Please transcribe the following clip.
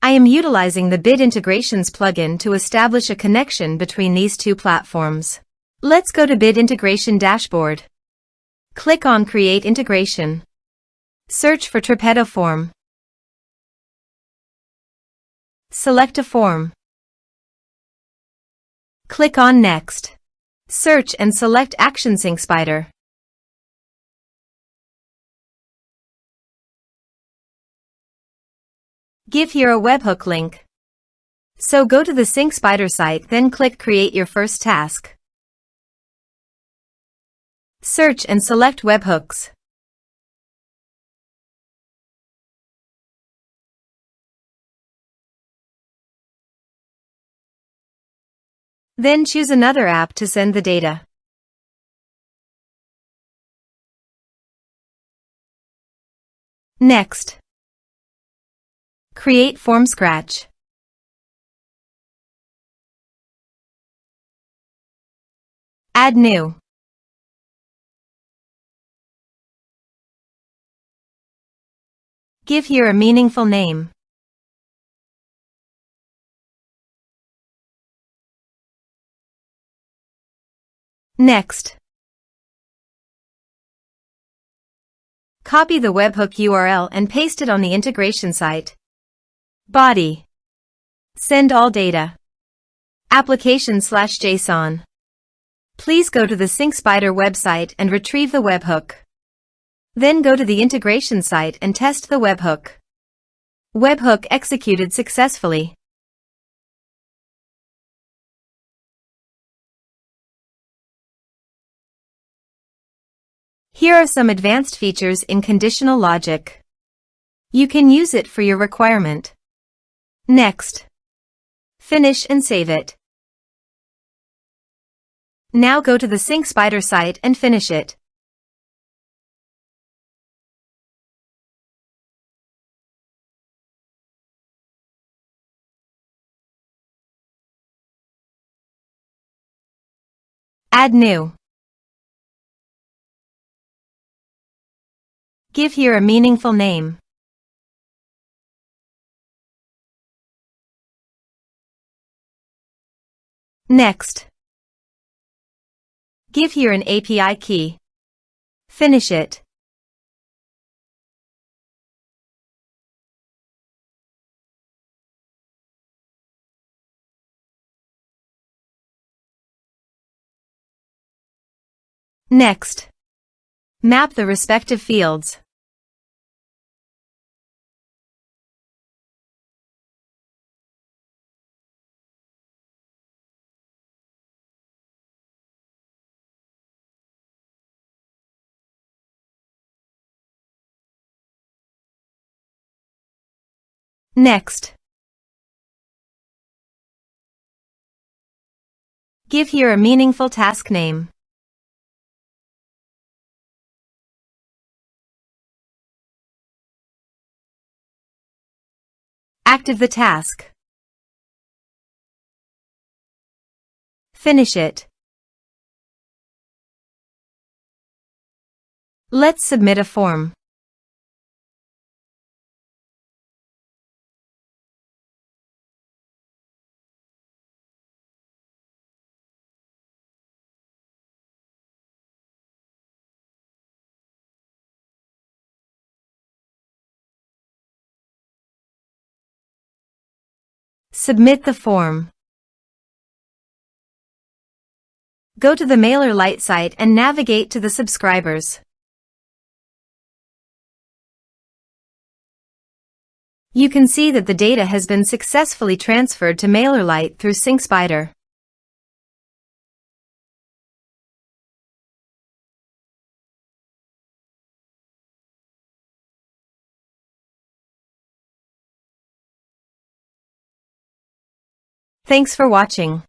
I am utilizing the Bid Integrations plugin to establish a connection between these two platforms. Let's go to Bid Integration Dashboard. Click on Create Integration. Search for Tripetto form. Select a form. Click on Next. Search and select Action Sync Spider. Give here a webhook link. So go to the Sync Spider site, then click Create your first task. Search and select webhooks. Then choose another app to send the data. Next, create form scratch. Add new. Give here a meaningful name. Next, copy the webhook URL and paste it on the integration site. Body. Send all data. Application/JSON. Please go to the Sync Spider website and retrieve the webhook. Then go to the integration site and test the webhook. Webhook executed successfully. Here are some advanced features in conditional logic. You can use it for your requirement. Next. Finish and save it. Now go to the Sync Spider site and finish it. Add new. Give here a meaningful name. Next. Give here an API key. Finish it. Next. Map the respective fields. Next. Give here a meaningful task name. Active the task. Finish it. Let's submit a form. Submit the form. Go to the MailerLite site and navigate to the subscribers. You can see that the data has been successfully transferred to MailerLite through Sync Spider. Thanks for watching.